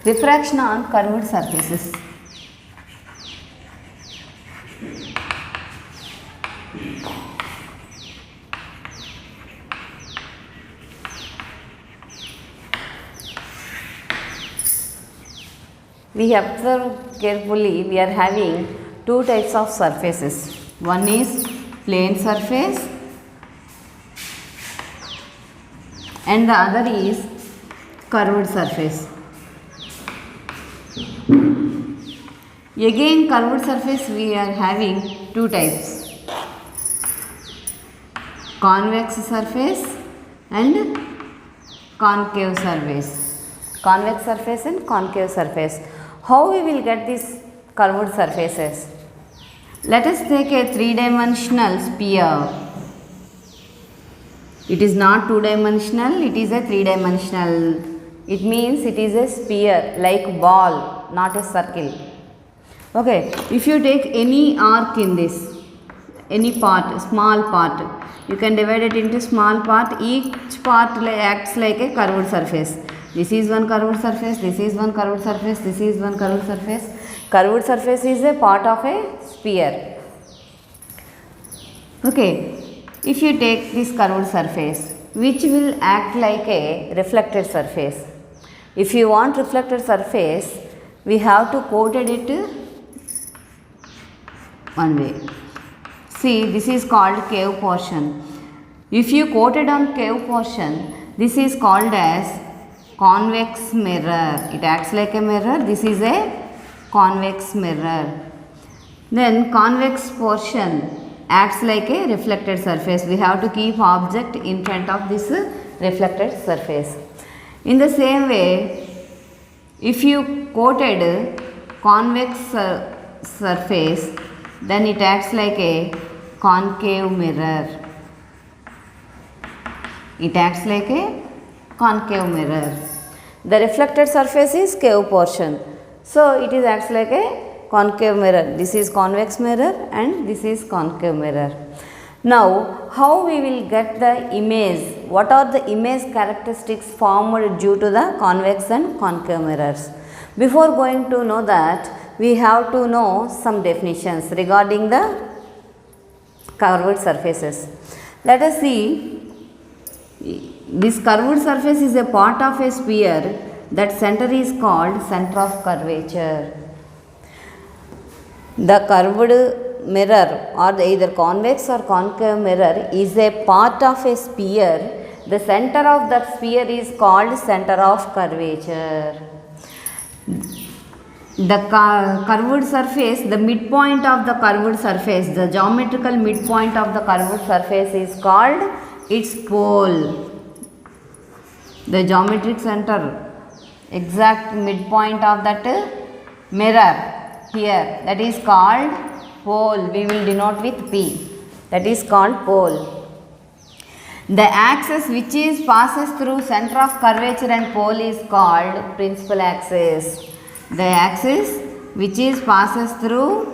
Refraction on curved surfaces. We observe carefully, we are having two types of surfaces. One is plane surface and the other is curved surface. Again, curved surface we are having two types, convex surface and concave surface. Convex surface and concave surface. How we will get these curved surfaces? Let us take a three-dimensional sphere. It is not two-dimensional, it is a three-dimensional. It means it is a sphere like ball, not a circle. Okay, if you take any arc in this, any part, small part, you can divide it into small part. Each part acts like a curved surface. This is one curved surface, this is one curved surface, this is one curved surface. Curved surface is a part of a sphere. Okay, if you take this curved surface, which will act like a reflected surface. If you want reflected surface, we have to coated it one way. See, this is called cave portion. If you coated on cave portion, this is called as convex mirror. It acts like a mirror. This is a convex mirror. Then convex portion acts like a reflected surface. We have to keep object in front of this reflected surface. In the same way, if you coated convex surface, then it acts like a concave mirror. It acts like a concave mirror. The reflected surface is cave portion. So, it is acts like a concave mirror. This is convex mirror and this is concave mirror. Now, how we will get the image? What are the image characteristics formed due to the convex and concave mirrors? Before going to know that, we have to know some definitions regarding the curved surfaces. Let us see, this curved surface is a part of a sphere. That center is called center of curvature. The curved mirror or either convex or concave mirror is a part of a sphere. The center of that sphere is called center of curvature. The curved surface, the midpoint of the curved surface, the geometrical midpoint of the curved surface is called its pole. The geometric center, exact midpoint of that mirror here, that is called pole. We will denote with P. That is called pole. The axis which is passes through center of curvature and pole is called principal axis. The axis which is passes through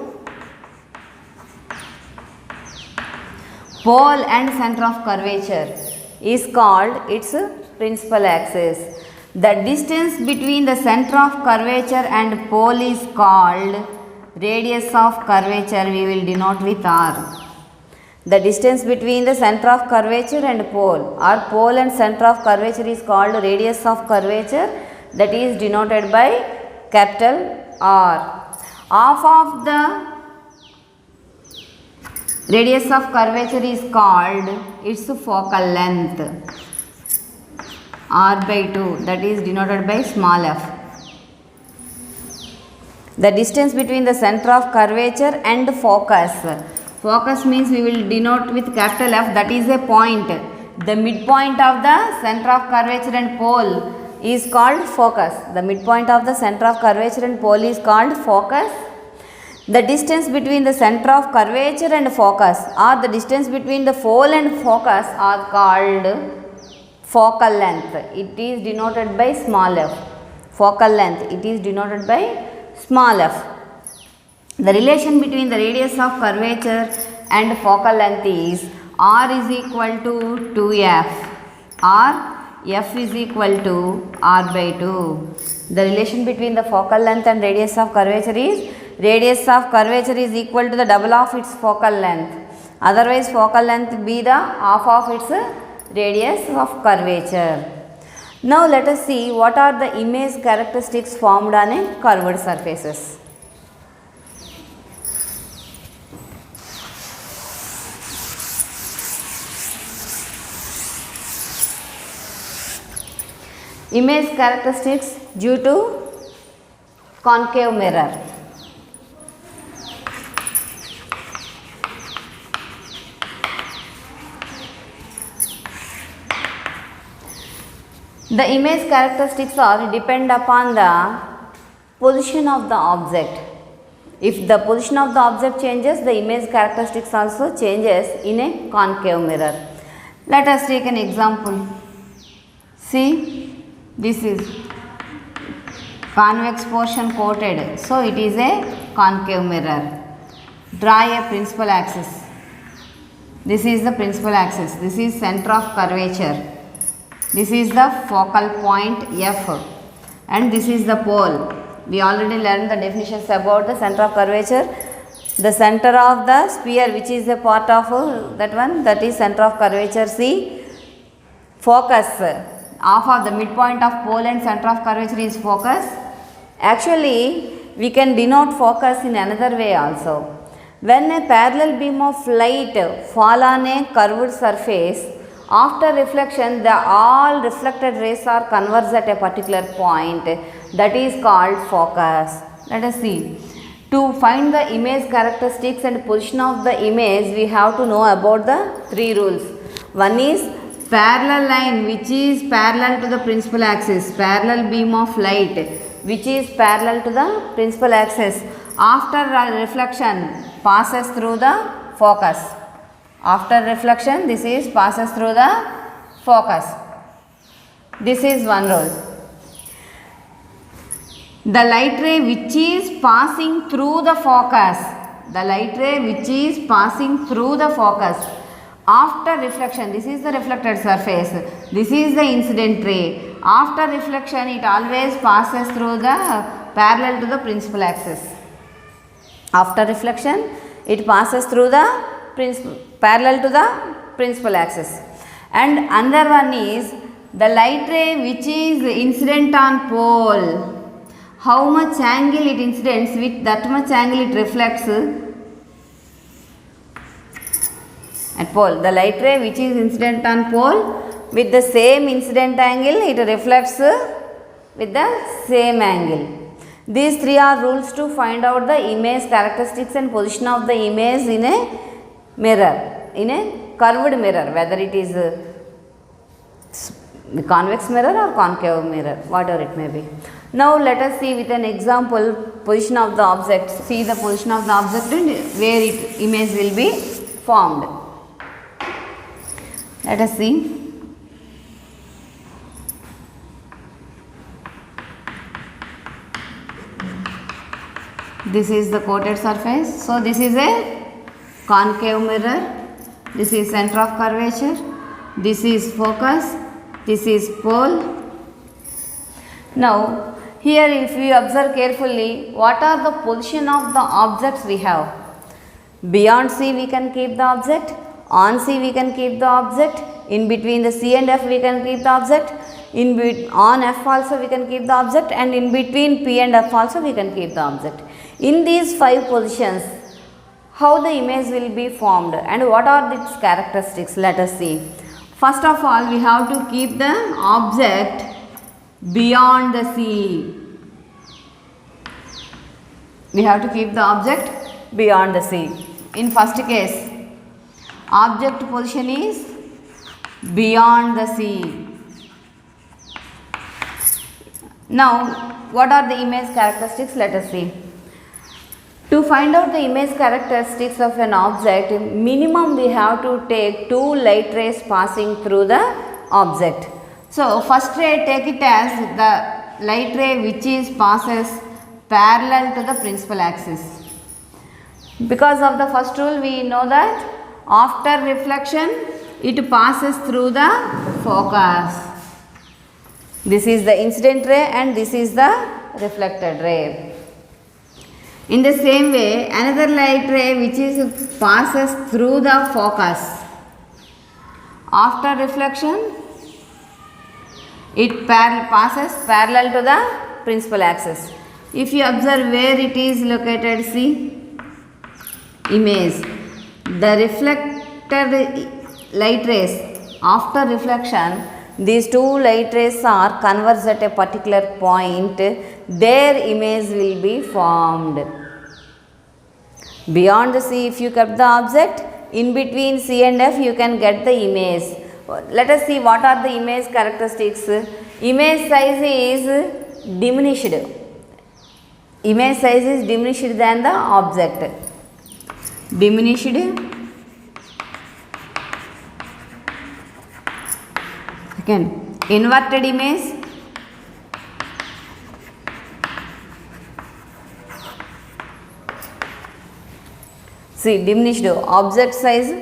pole and center of curvature is called its principal axis. The distance between the center of curvature and pole is called radius of curvature. We will denote with R. The distance between the center of curvature and pole or pole and center of curvature is called radius of curvature, that is denoted by capital R. Half of the radius of curvature is called its focal length, R by 2, that is denoted by small f. The distance between the center of curvature and focus. Focus means we will denote with capital F, that is a point. The midpoint of the center of curvature and pole is called focus. The midpoint of the center of curvature and pole is called focus. The distance between the center of curvature and focus or the distance between the pole and focus are called focal length. It is denoted by small f. Focal length, it is denoted by small f. The relation between the radius of curvature and focal length is R is equal to 2f or f is equal to R by 2. The relation between the focal length and radius of curvature is equal to the double of its focal length. Otherwise, focal length be the half of its radius of curvature. Now, let us see what are the image characteristics formed on a curved surfaces. Image characteristics due to concave mirror. The image characteristics are depend upon the position of the object. If the position of the object changes, the image characteristics also changes in a concave mirror. Let us take an example. See, this is convex portion coated, so it is a concave mirror. Draw a principal axis. This is the principal axis. This is center of curvature. This is the focal point F, and this is the pole. We already learned the definitions about the center of curvature. The center of the sphere, which is a part of that one, that is center of curvature C. Focus, half of the midpoint of pole and center of curvature is focus. Actually, we can denote focus in another way also. When a parallel beam of light fall on a curved surface, after reflection, all reflected rays are converged at a particular point, that is called focus. Let us see. To find the image characteristics and position of the image, we have to know about the three rules. One is parallel line, which is parallel to the principal axis, parallel beam of light, which is parallel to the principal axis. After reflection, passes through the focus. After reflection, this is passes through the focus. This is one rule. The light ray which is passing through the focus, the light ray which is passing through the focus, after reflection, this is the reflected surface, this is the incident ray. After reflection, it always passes through the parallel to the principal axis. After reflection, it passes through the parallel to the principal axis. And another one is the light ray which is incident on pole. How much angle it incidents, with that much angle it reflects at pole. The light ray which is incident on pole, with the same incident angle it reflects with the same angle. These three are rules to find out the image characteristics and position of the image in a mirror, in a curved mirror, whether it is convex mirror or concave mirror, whatever it may be. Now let us see with an example position of the object. See the position of the object and where its image will be formed. Let us see. This is the coated surface. So this is a concave mirror, this is center of curvature, this is focus, this is pole. Now here if we observe carefully, what are the position of the objects we have? Beyond C we can keep the object, on C we can keep the object, in between the C and F we can keep the object, on F also we can keep the object, and in between P and F also we can keep the object. In these 5 positions, how the image will be formed and what are its characteristics? Let us see. First of all, we have to keep the object beyond the C. We have to keep the object beyond the C. In first case, object position is beyond the C. Now, what are the image characteristics? Let us see. To find out the image characteristics of an object, minimum we have to take 2 light rays passing through the object. So, first ray take it as the light ray which is passes parallel to the principal axis. Because of the first rule, we know that after reflection, it passes through the focus. This is the incident ray and this is the reflected ray. In the same way, another light ray which is passes through the focus. After reflection, it passes parallel to the principal axis. If you observe where it is located, see image. The reflected light rays, after reflection, these two light rays are converged at a particular point, their image will be formed. Beyond the C, if you kept the object, in between C and F you can get the image. Let us see what are the image characteristics. Image size is diminished. Image size is diminished than the object. Diminished. Second, inverted image. See, diminished object size,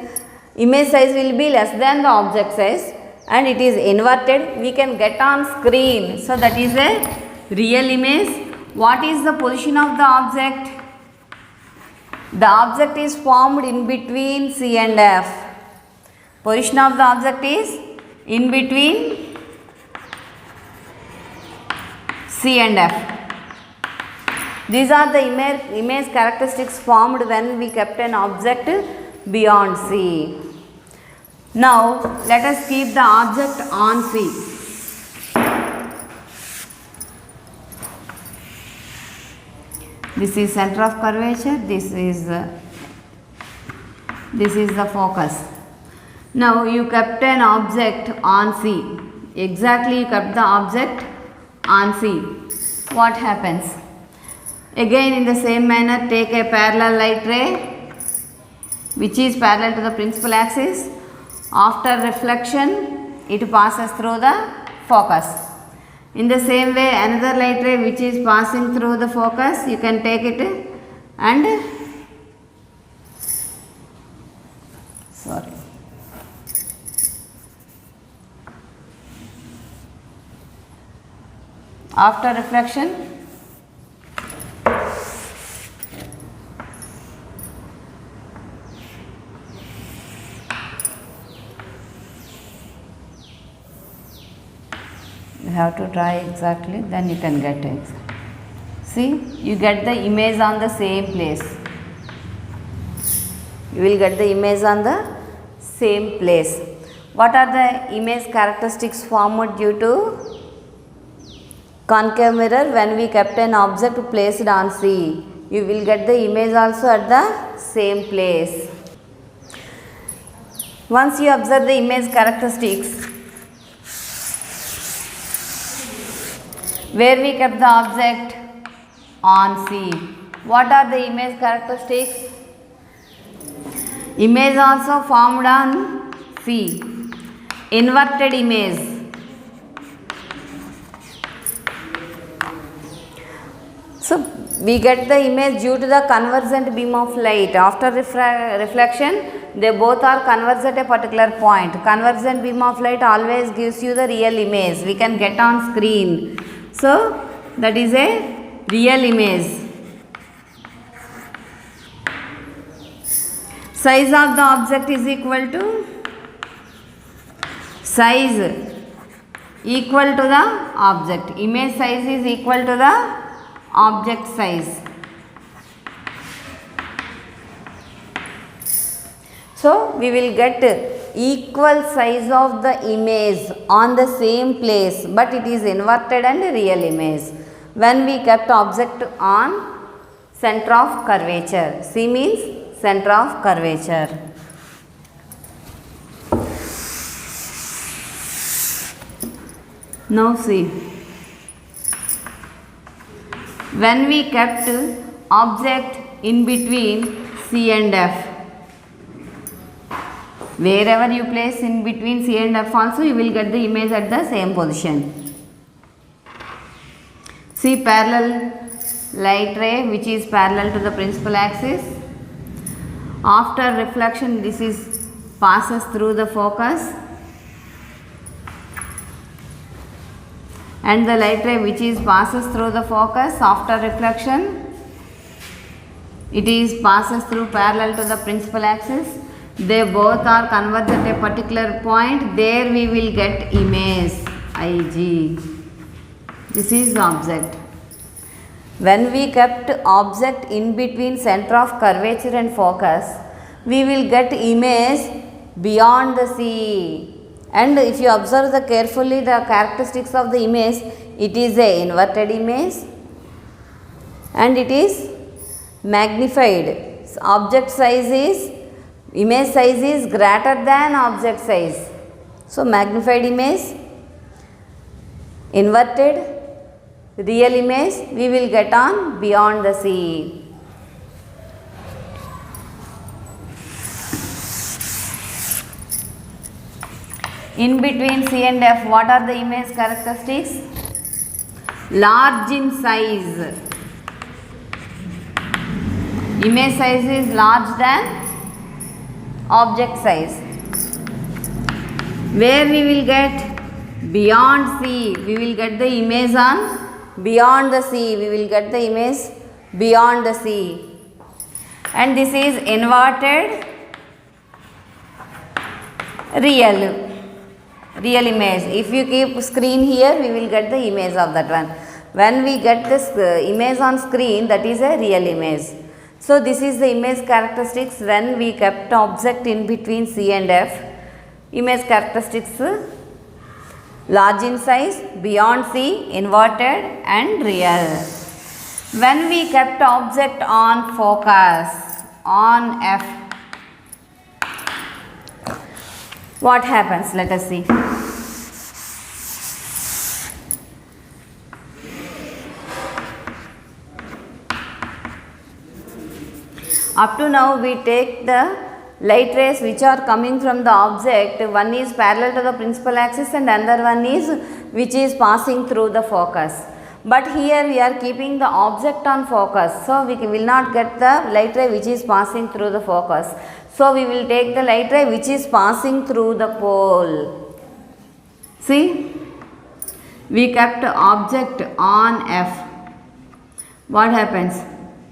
image size will be less than the object size and it is inverted. We can get on screen. So, that is a real image. What is the position of the object? The object is formed in between C and F. Position of the object is in between C and F. These are the image characteristics formed when we kept an object beyond C. Now, let us keep the object on C. This is center of curvature, this is the focus. Now, you kept an object on C. Exactly, you kept the object on C. What happens? Again, in the same manner, take a parallel light ray which is parallel to the principal axis. After reflection, it passes through the focus. In the same way, another light ray which is passing through the focus, you can take it and after reflection, you have to try exactly, then you can get it. See, you get the image on the same place. You will get the image on the same place. What are the image characteristics formed due to concave mirror? When we kept an object placed on C, you will get the image also at the same place. Once you observe the image characteristics, where we kept the object on C, what are the image characteristics? Image also formed on C. Inverted image. So, we get the image due to the convergent beam of light. After reflection, they both are converged at a particular point. Convergent beam of light always gives you the real image. We can get on screen. So, that is a real image. Size of the object is equal to size equal to the object. Image size is equal to the object size. So, we will get equal size of the image on the same place, but it is inverted and real image when we kept object on center of curvature. C means center of curvature. Now see, when we kept object in between C and F, wherever you place in between C and F also, you will get the image at the same position. See, parallel light ray which is parallel to the principal axis. After reflection, this is passes through the focus. and the light ray which is passes through the focus after reflection, it is passes through parallel to the principal axis. They both are converged at a particular point. There we will get image Ig. This is object. When we kept object in between center of curvature and focus, we will get image beyond the C. And if you observe carefully the characteristics of the image, it is a inverted image and it is magnified. Object size is, image size is greater than object size. So magnified image, inverted, real image we will get on beyond the C. In between C and F, what are the image characteristics? Large in size. Image size is large than object size. Where we will get? Beyond C. We will get the image on beyond the C. We will get the image beyond the C. And this is inverted real image. If you keep screen here, we will get the image of that one. When we get this image on screen, that is a real image. So this is the image characteristics when we kept object in between C and F. Image characteristics: large in size, beyond C, inverted and real. When we kept object on focus on F, what happens? Let us see. Up to now we take the light rays which are coming from the object. One is parallel to the principal axis and another one is which is passing through the focus. But here we are keeping the object on focus, so we will not get the light ray which is passing through the focus. So we will take the light ray which is passing through the pole. See, we kept object on F. What happens?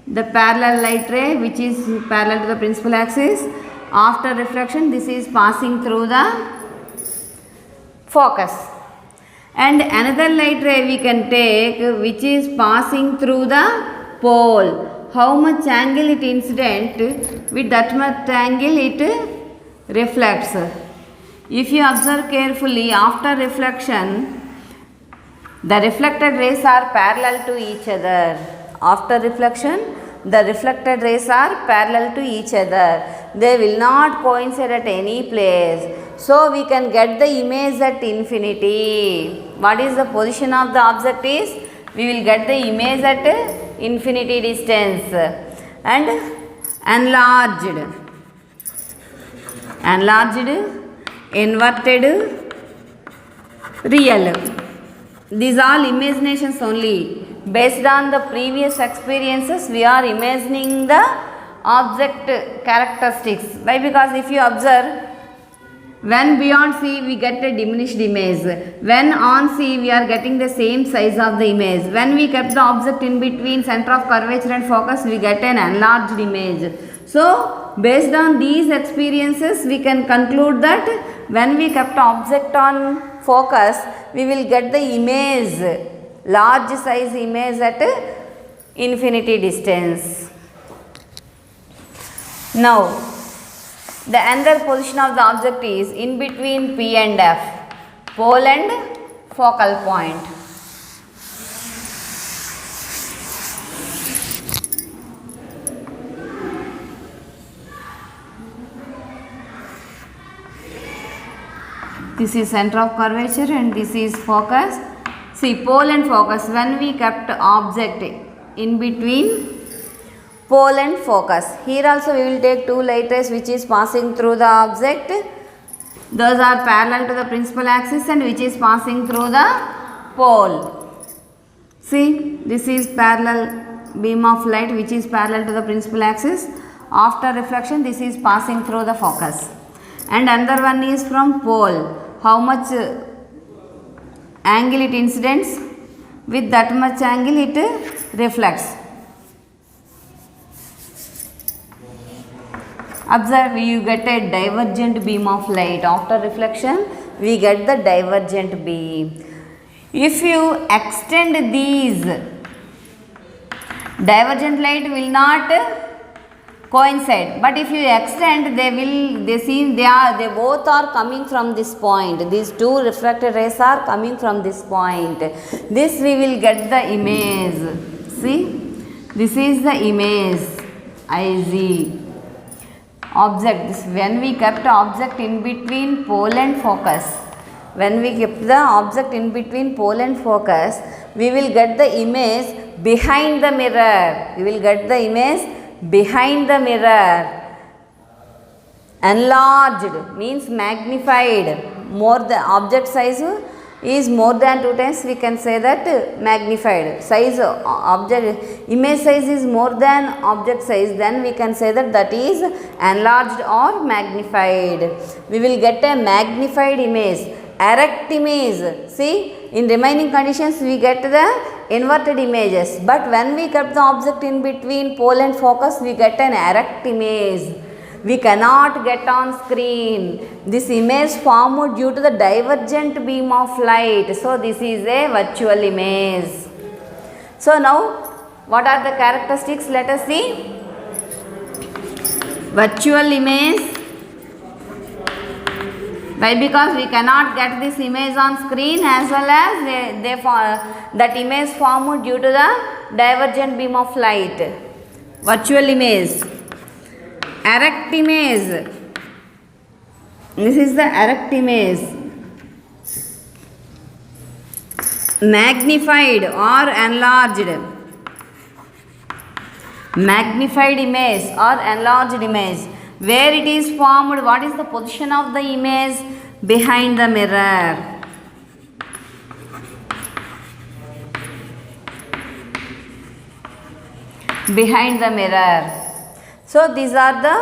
The parallel light ray which is parallel to the principal axis, after reflection this is passing through the focus. And another light ray we can take which is passing through the pole. How much angle it incident, with that much angle it reflects. If you observe carefully, after reflection the reflected rays are parallel to each other. After reflection the reflected rays are parallel to each other. They will not coincide at any place. So we can get the image at infinity. What is the position of the object is? We will get the image at infinity distance. And enlarged, inverted, real. These all imaginations only. Based on the previous experiences, we are imagining the object characteristics. Why? Because if you observe, when beyond C we get a diminished image. When on C we are getting the same size of the image. When we kept the object in between center of curvature and focus, we get an enlarged image. So based on these experiences, we can conclude that when we kept object on focus, we will get the image, large size image at infinity distance. Now the another position of the object is in between P and F, pole and focal point. This is center of curvature and this is focus. See, pole and focus. When we kept object in between pole and focus, here also we will take two light rays which is passing through the object. Those are parallel to the principal axis and which is passing through the pole. See, this is parallel beam of light which is parallel to the principal axis. After reflection, this is passing through the focus. And another one is from pole. How much angle it incidents, with that much angle it reflects. Observe, you get a divergent beam of light. After reflection, we get the divergent beam. If you extend these, divergent light will not coincide, but if you extend, they both are coming from this point. These two refracted rays are coming from this point. This we will get the image. See, this is the image IZ object. This, when we kept object in between pole and focus, when we keep the object in between pole and focus, we will get the image behind the mirror. We will get the image behind the mirror. Enlarged means magnified. More the object size is more than 2 times, we can say that magnified. Size object image size is more than object size, then we can say that that is enlarged or magnified. We will get a magnified image, erect image. See, in remaining conditions we get the inverted images, but when we kept the object in between pole and focus, we get an erect image. We cannot get on screen. This image formed due to the divergent beam of light. So, this is a virtual image. So, now what are the characteristics? Let us see. Virtual image. Why? Because we cannot get this image on screen, as well as that image formed due to the divergent beam of light. Virtual image. Erect image. This is the erect image. Magnified or enlarged. Magnified image or enlarged image. Where it is formed, what is the position of the image? Behind the mirror. Behind the mirror. So, these are the,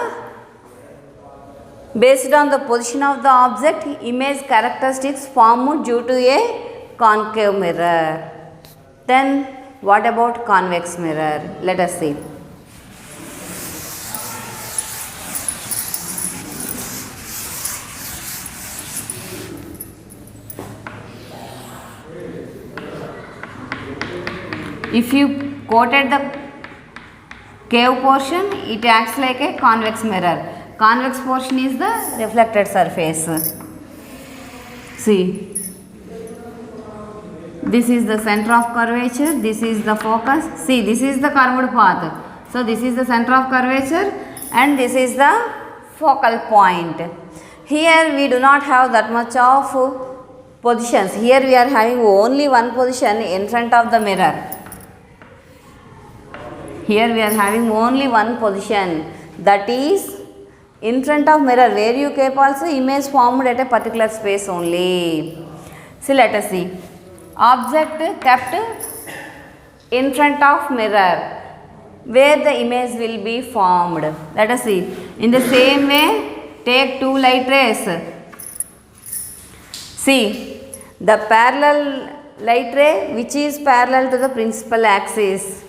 based on the position of the object, image characteristics formed due to a concave mirror. Then, what about convex mirror? Let us see. If you coated the cave portion, it acts like a convex mirror. Convex portion is the reflected surface. See, this is the center of curvature, this is the focus. See, this is the curved path. So, this is the center of curvature and this is the focal point. Here we do not have that much of positions. Here we are having only one position in front of the mirror. Here we are having only one position, that is in front of mirror, where you keep also image formed at a particular space only. See, let us see. Object kept in front of mirror, where the image will be formed. Let us see. In the same way, take two light rays. See, the parallel light ray which is parallel to the principal axis.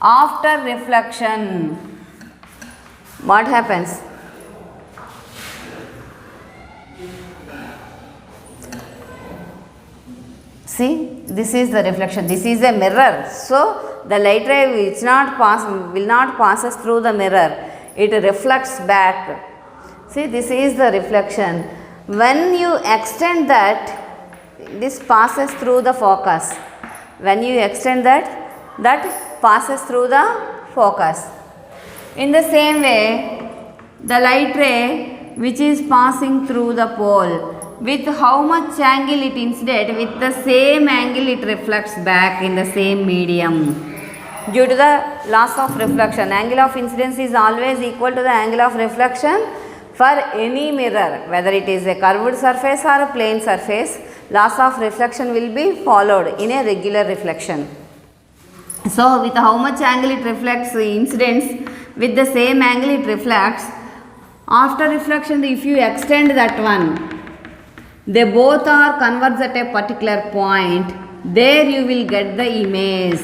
After reflection, what happens? See, this is the reflection. This is a mirror. So, the light ray will not passes through the mirror. It reflects back. See, this is the reflection. When you extend that, this passes through the focus. When you extend that passes through the focus. In the same way, the light ray which is passing through the pole, with how much angle it incident, with the same angle it reflects back in the same medium. Due to the loss of reflection, angle of incidence is always equal to the angle of reflection for any mirror, whether it is a curved surface or a plane surface. Loss of reflection will be followed in a regular reflection. So, with how much angle it reflects incidence, with the same angle it reflects. After reflection, if you extend that one, they both are converged at a particular point, there you will get the image.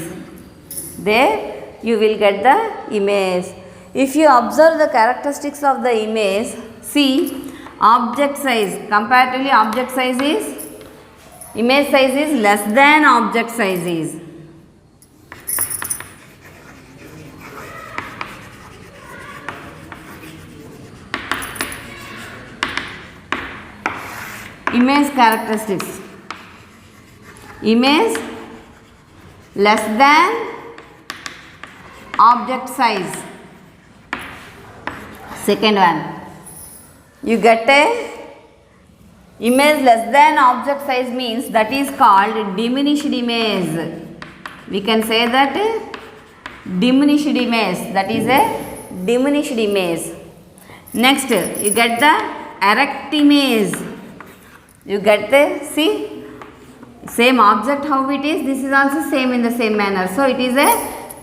There you will get the image. If you observe the characteristics of the image, see object size, comparatively object size is, image size is less than object size is. Image characteristics, image less than object size. Second one, you get a image less than object size means that is called diminished image. We can say that diminished image, that is a diminished image. Next, you get the erect image. You get the, see, same object how it is, this is also same in the same manner. So, it is a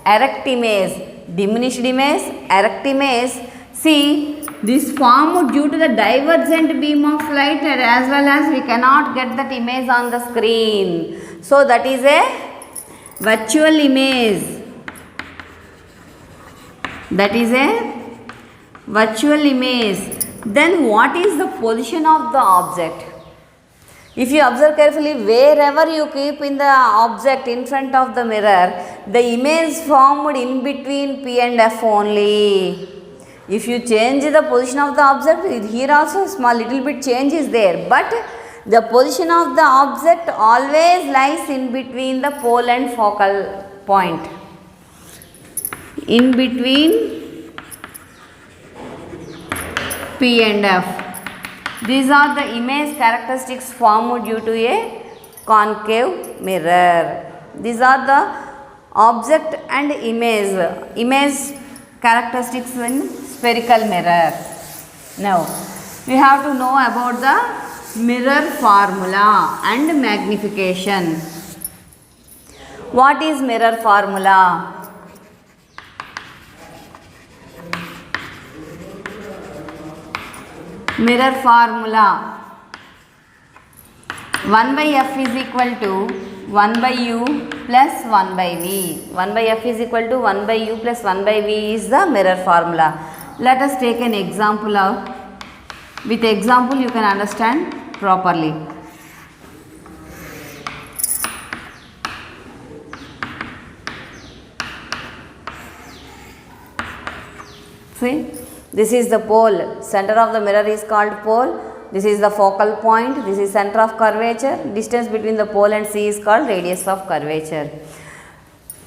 erect image, diminished image, erect image. See, this formed due to the divergent beam of light and as well as we cannot get that image on the screen. So, that is a virtual image. That is a virtual image. Then what is the position of the object? If you observe carefully, wherever you keep in the object in front of the mirror, the image formed in between P and F only. If you change the position of the object, here also small little bit change is there, but the position of the object always lies in between the pole and focal point. In between P and F. These are the image characteristics formed due to a concave mirror. These are the object and image characteristics in spherical mirror. Now, we have to know about the mirror formula and magnification. What is mirror formula? Mirror formula, 1 by f is equal to 1 by u plus 1 by v. 1 by f is equal to 1 by u plus 1 by v is the mirror formula. Let us take an example of, with example you can understand properly. See? This is the pole, center of the mirror is called pole, this is the focal point, this is center of curvature, distance between the pole and C is called radius of curvature.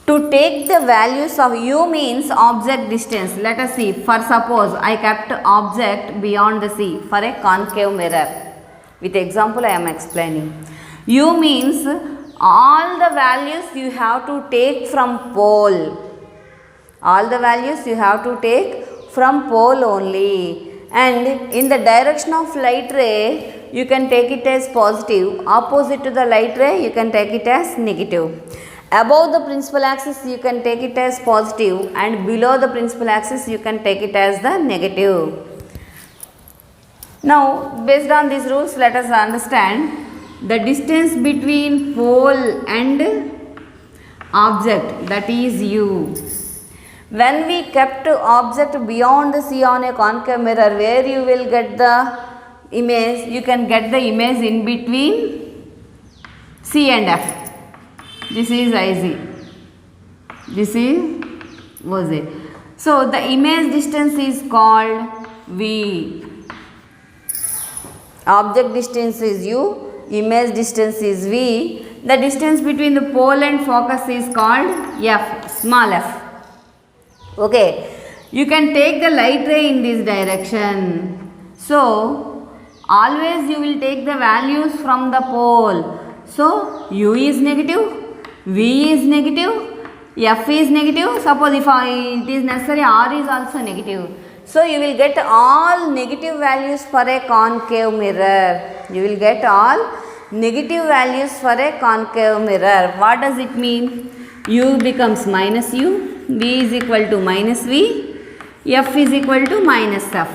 To take the values of u means object distance, let us see, for suppose I kept object beyond the C for a concave mirror, with example I am explaining. U means all the values you have to take from pole, all the values you have to take from pole only, and in the direction of light ray you can take it as positive, opposite to the light ray you can take it as negative. Above the principal axis you can take it as positive and below the principal axis you can take it as the negative. Now based on these rules let us understand the distance between pole and object, that is u. When we kept object beyond the C on a concave mirror, where you will get the image, you can get the image in between C and F. This is IZ, this is OZ. So, the image distance is called V. Object distance is U, image distance is V. The distance between the pole and focus is called F, small f. Okay, you can take the light ray in this direction. So, always you will take the values from the pole. So, U is negative, V is negative, F is negative. Suppose if it is necessary, R is also negative. So, you will get all negative values for a concave mirror. You will get all negative values for a concave mirror. What does it mean? U becomes minus U. V is equal to minus V, F is equal to minus F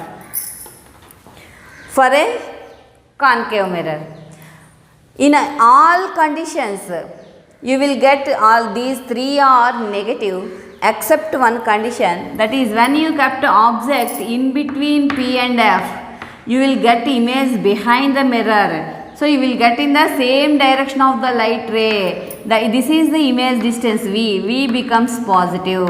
for a concave mirror. In all conditions, you will get all these three are negative except one condition, that is when you kept object in between P and F, you will get image behind the mirror. So you will get in the same direction of the light ray. This is the image distance V becomes positive.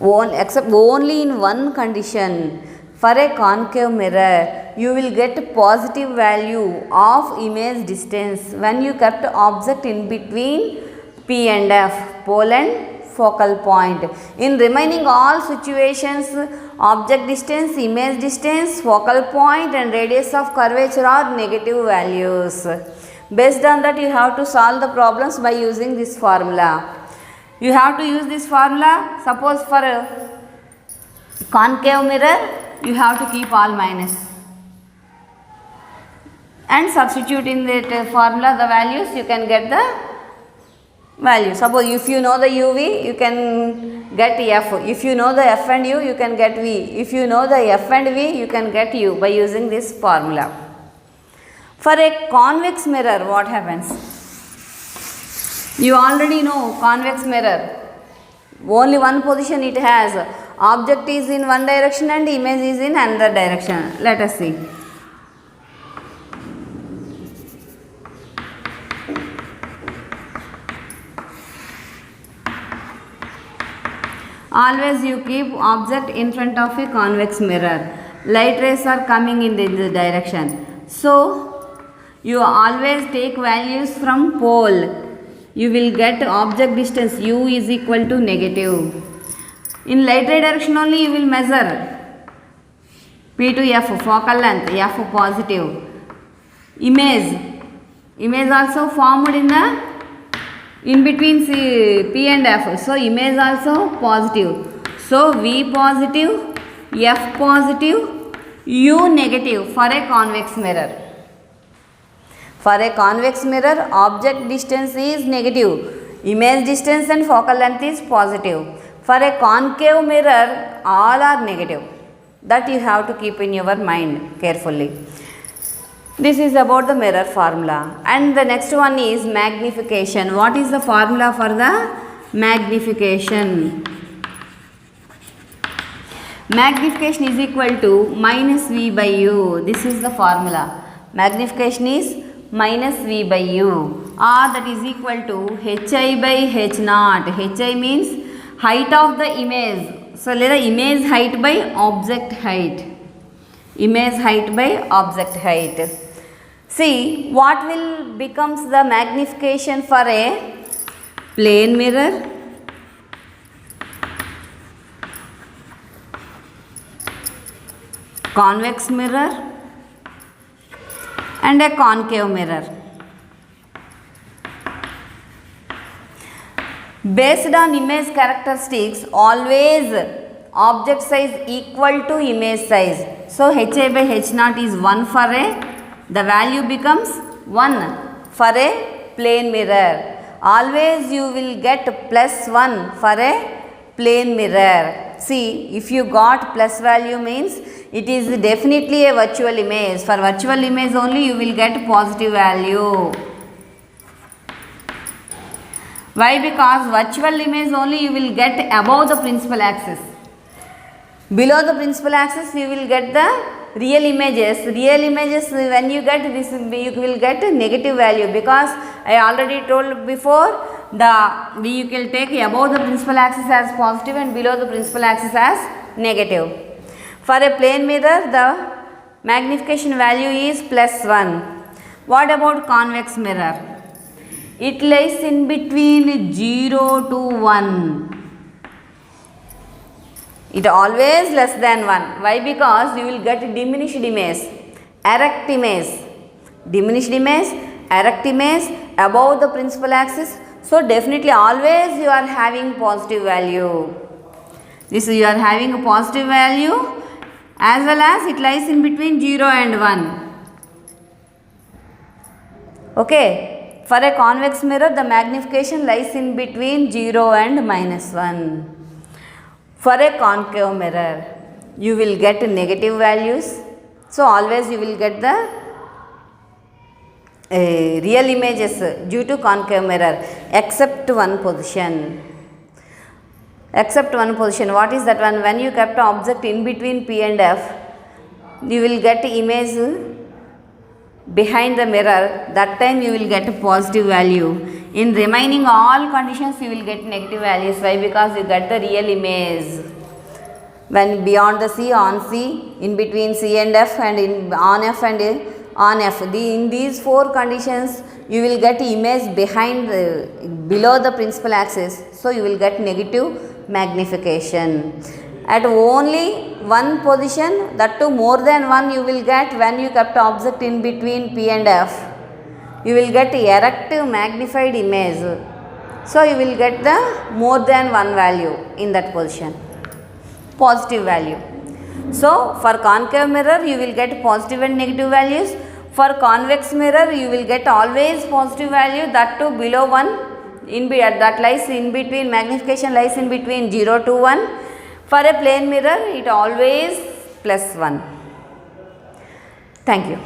Except only in one condition. For a concave mirror, you will get positive value of image distance when you kept object in between P and F, pole and focal point. In remaining all situations, object distance, image distance, focal point and radius of curvature are negative values. Based on that, you have to solve the problems by using this formula. You have to use this formula. Suppose for a concave mirror, you have to keep all minus and substitute in that formula the values, you can get the value. Suppose if you know the UV, you can get F. If you know the F and U, you can get V. If you know the F and V, you can get U by using this formula. For a convex mirror, what happens? You already know convex mirror. Only one position it has. Object is in one direction and image is in another direction. Let us see. Always you keep object in front of a convex mirror. Light rays are coming in this direction. So, you always take values from pole. You will get object distance U is equal to negative. In light ray direction only you will measure P to F, focal length, F positive. Image also formed in between P and F. So, image also positive. So, V positive, F positive, U negative for a convex mirror. For a convex mirror, object distance is negative. Image distance and focal length is positive. For a concave mirror, all are negative. That you have to keep in your mind carefully. This is about the mirror formula. And the next one is magnification. What is the formula for the magnification? Magnification is equal to minus V by U. This is the formula. Magnification is minus V by U, or that is equal to Hi by H naught. Hi means height of the image. So, let the image height by object height. Image height by object height. See, what will becomes the magnification for a plane mirror? Convex mirror and a concave mirror. Based on image characteristics, always object size equal to image size. So, Hi by H naught is 1 for the value becomes 1 for a plane mirror. Always you will get plus 1 for a plane mirror. See, if you got plus value means it is definitely a virtual image. For virtual image only you will get positive value. Why? Because virtual image only you will get above the principal axis. Below the principal axis you will get the real images. Real images, when you get this, you will get a negative value, because I already told before, you can take above the principal axis as positive and below the principal axis as negative. For a plane mirror, the magnification value is plus 1. What about convex mirror? It lies in between 0 to 1. It always less than 1. Why? Because you will get diminished image, erect image, diminished image, erect image above the principal axis. So, definitely always you are having positive value. This you are having a positive value, as well as it lies in between 0 and 1. Okay. For a convex mirror, the magnification lies in between 0 and minus 1. For a concave mirror, you will get negative values. So, always you will get the real images due to concave mirror except one position. Except one position. What is that one? When you kept an object in between P and F, you will get image behind the mirror. That time you will get a positive value. In remaining all conditions you will get negative values. Why? Because you get the real image. When beyond the C, on C, in between C and F, and in on F and on F. In these four conditions you will get image behind below the principal axis. So you will get negative magnification. At only one position, that too more than one, you will get when you kept object in between P and F. You will get erect magnified image. So you will get the more than one value in that position. Positive value. So for concave mirror you will get positive and negative values. For convex mirror you will get always positive value, that too below 1. That lies in between, magnification lies in between 0 to 1. For a plane mirror it always +1. Thank you.